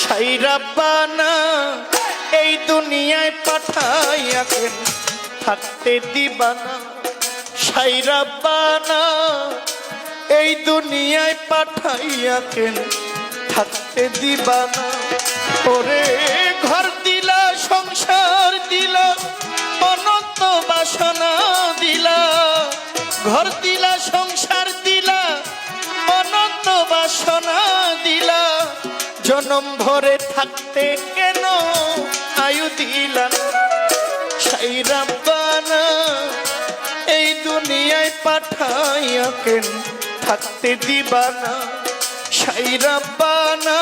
সাই রাব্বানা এই দুনিয়ায় পাঠাইয়া কেন থাকতে দিবানা। সাই রাব্বানা এই দুনিয়ায় পাঠাইয়া কেন থাকতে দিবানা। ওরে ঘর দিলা, সংসার দিলা, অনন্ত বাসনা দিলা। ঘর দিলা, সংসার দিলা, অনন্ত বাসনা দিলা। জনম ভরে থাকতে কেন আয়ু দিলা না। সাই রাব্বানা এই দুনিয়ায় পাঠাইয়া কেন থাকতে দিবানা। সাই রাব্বানা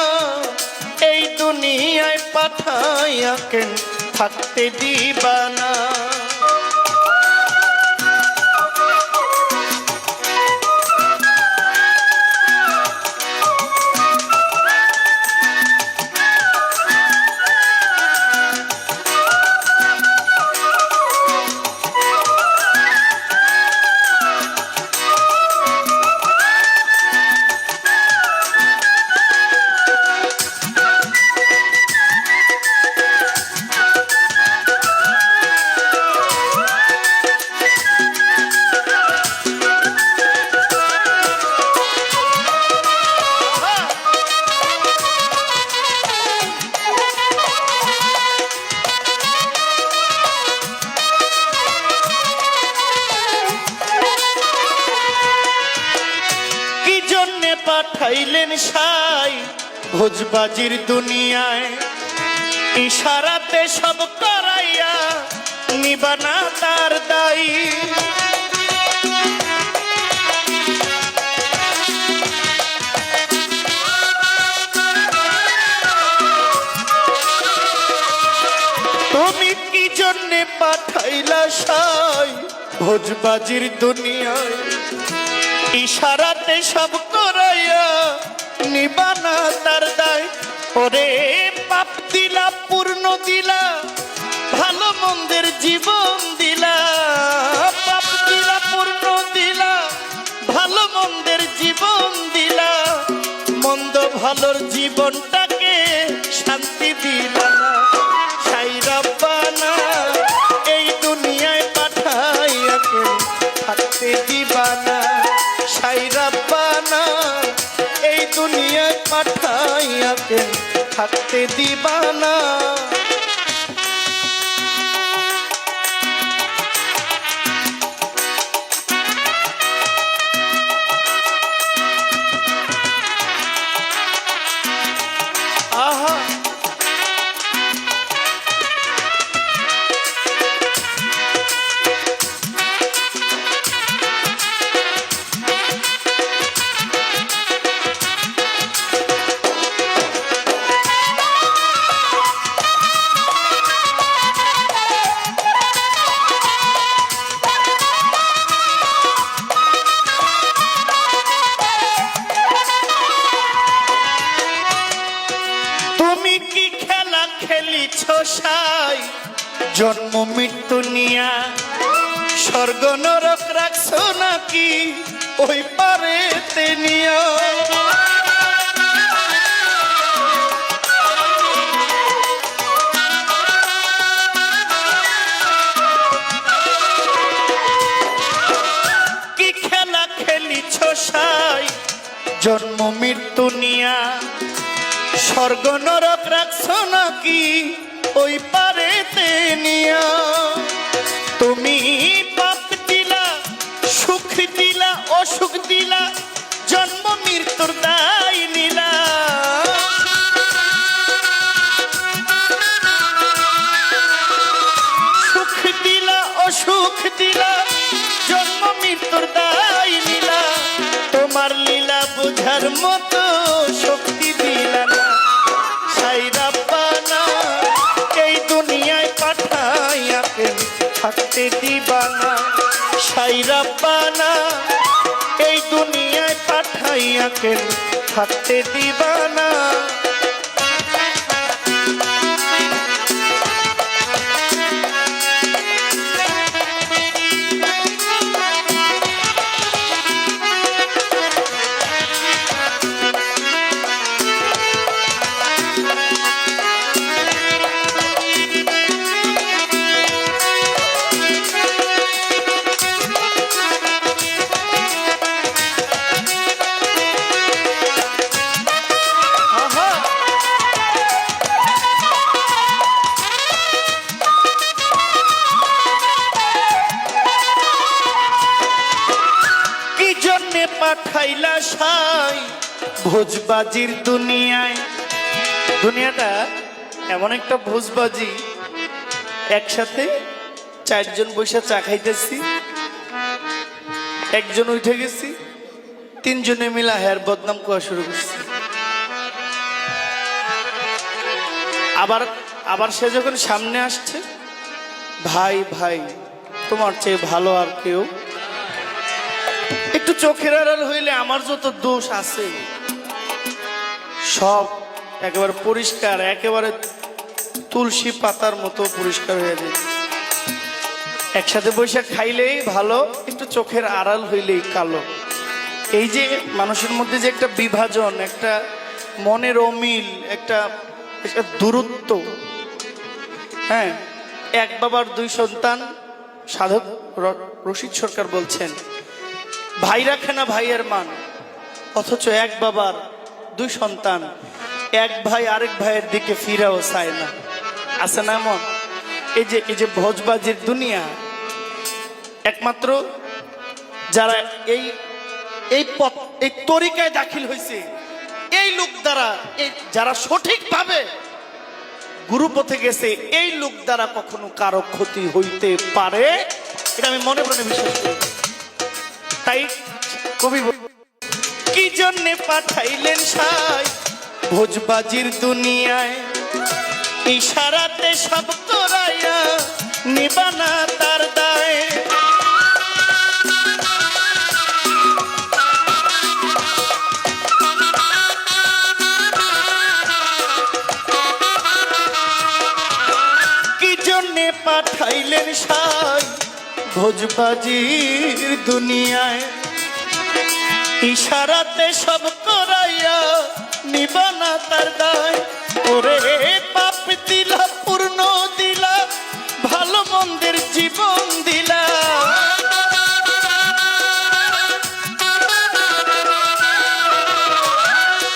এই দুনিয়ায় পাঠাইয়া কেন থাকতে দিবানা। পাঠাইলেন সাই ভোজবাজির দুনিয়ায়, ইশারাতে সব করাইয়া নিবানা তার দায়ী। তুমি কি জন্যে পাঠাইলা সাই ভোজবাজির দুনিয়ায়, ইশারাতে সব করাইয়া নিবানা তার দায়। ওরে পাপ দিলা, পূর্ণ দিলা, ভালো মন্দের জীবন দিলা। পাপ দিলা, পূর্ণ দিলা, ভালো মন্দের জীবন দিলা। মন্দ ভালোর জীবনটাকে শান্তি দিলা না। সাই রাব্বানা এই দুনিয়ায় পাঠাইয়া কেন থাকতে দিবানা। সাই রাব্বানা এই দুনিয়ায় পাঠাইয়া কেন থাকতে দিবানা। আহা সাই জন্ম মৃত্যু নিয়া, স্বর্গ নরক রাখছো নাকি ওই পারেতে নিয়া। কি খেলা খেলিছ সাই জন্ম মৃত্যু নিয়া, স্বর্গ নরক রাখছো নাকি ওই পারেতে নিয়া। তুমি পাপ দিলা, সুখ দিলা, অসুখ দিলা, জন্ম মৃত্যুর দায় নিলা। সুখ দিলা, অসুখ দিলা, জন্ম মৃত্যুর দায় নিলা। তোমার লীলা বুঝার মতো শক্তি দিলা না। সাই রাব্বানা এই দুনিয়ায় পাঠাইয়া কেন থাকতে দিবানা। সাই রাব্বানা এই দুনিয়ায় পাঠাইয়া কেন থাকতে দিবানা। ভোজবাজির দুনিয়ায়, দুনিয়াটা এমন একটা ভোজবাজি, একসাথে চারজন বসে চা খাইতেছি, একজন উঠে গেছি, তিনজনে মিলা হেয়ার বদনাম করা শুরু করছি। আবার আবার সে যখন সামনে আসছে, ভাই ভাই তোমার চেয়ে ভালো আর কেউ, একটু চোখের আড়াল হইলে আমার যত দোষ আছে সব একেবারে পরিষ্কার, একেবারে তুলসী পাতার মতো পরিষ্কার হয়ে যায়। একসাথে বসে খাইলেই ভালো, একটু চোখের আড়াল হইলেই কালো। এই যে মানুষের মধ্যে যে একটা বিভাজন, একটা মনের অমিল, একটা দূরত্ব, হ্যাঁ, এক বাবার দুই সন্তান। সাধক রশিদ সরকার বলছেন, ভাই রাখে না ভাইয়ের মান, অথচ এক বাবার দুই সন্তান, এক ভাই আরেক ভাইয়ের দিকে ফিরাও চায় না। আছে না এমন? এই যে ভোজবাজির দুনিয়া, একমাত্র যারা এই এই পথ, এই তরিকায় দাখিল হয়েছে, এই লোক দ্বারা, যারা সঠিকভাবে গুরু পথে গেছে, এই লোক দ্বারা কখনো কারো ক্ষতি হইতে পারে, এটা আমি মনে মনে বিশ্বাস করি। তাই কবি কি জন্যে পাঠাইলেন সাই ভোজবাজির দুনিয়ায়, ইশারাতে সব করাইয়া নিবানা তার দায়। কি জন্যে পাঠাইলেন সাই ভোজবাজির দুনিয়ায়, ইশারাতে সব করাইয়া নিবানা তার দায়। ওরে পাপ দিলা পূর্ণ দিলা, ভালো মন্দের জীবন দিলা,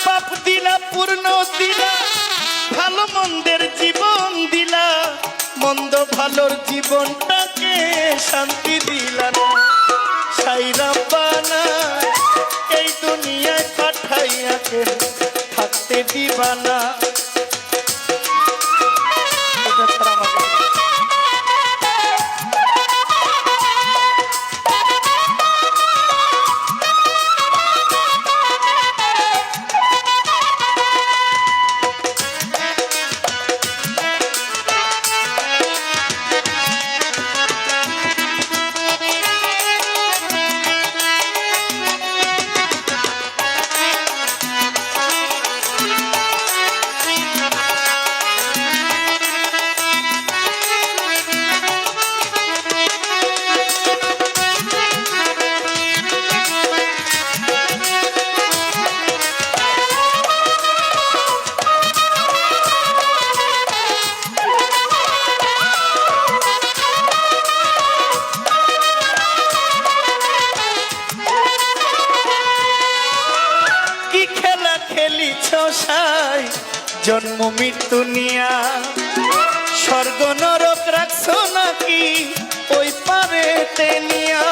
পাপ দিলা পূর্ণ দিলা, ভালো মন্দের জীবন দিলা, মন্দ ভালোর জীবনটাকে শান্তি দিলা না। সাইরা বানা এই দুনিয়ায় পাঠাইয়াকে থাকতে দিবানা। এটা ছাড়া আমাকে জন্ম মৃত্যু নিয়া, স্বর্গ নরক রাখছো নাকি ওই পারেতে নিয়া।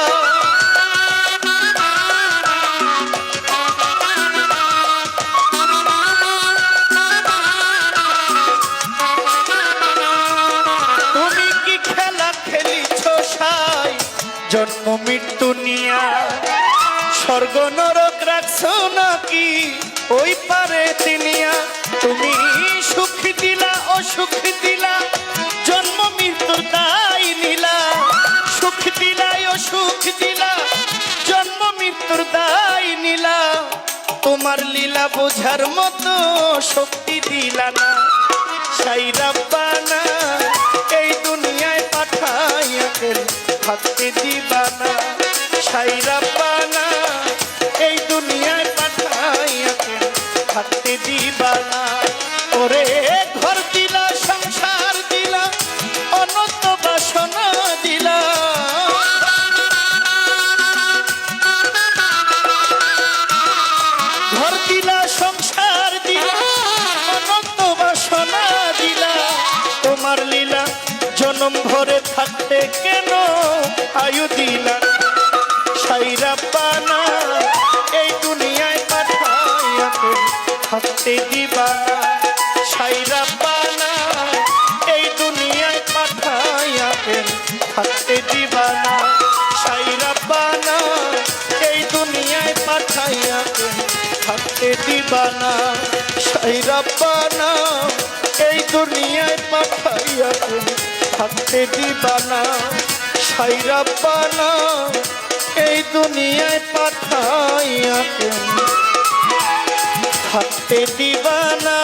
তুমি কি খেলা খেলিছ সাই জন্ম মৃত্যু নিয়া, স্বর্গ নরক রাখছো নাকি ওই পারেতে নিয়া। তুমি সুখ দিলা অসুখ দিলা, জন্ম মৃত্যুর দায় নিলা, সুখ দিলা অসুখ দিলা, জন্ম মৃত্যুর দায় নিলা। তোমার লীলা বোঝার মতো শক্তি দিলা না। সাইরা বানা এই দুনিয়ায় পাঠাইয়া থাকতে দিবানা। সাইরা বানা এই দুনিয়ায় পাঠাইয়া থাকতে দিবানা। ওরে ঘর দিলা সংসার দিলা, অনন্ত বাসনা দিলা, ঘর দিলা সংসার দিলা, অনন্ত বাসনা দিলা। তোমার লীলা জনম ভরে থাকতে কেন আয়ু দিলা। সাইরা বানা এই দুনিয়ায় পাঠাইয়া থাকতে দিবানা সাইরা বানা এই দুনিয়ায় পাঠাইয়া কেন থাকতে দিবানা সাইরা বানা এই দুনিয়ায় পাঠাইয়া কেন থাকতে দিবানা সাইরা বানা এই দুনিয়ায় পাঠাইয়া কেন থাকতে দিবানা সাইরা বানা এই দুনিয়ায় পাঠাইয়া কেন থাকতে দিবানা।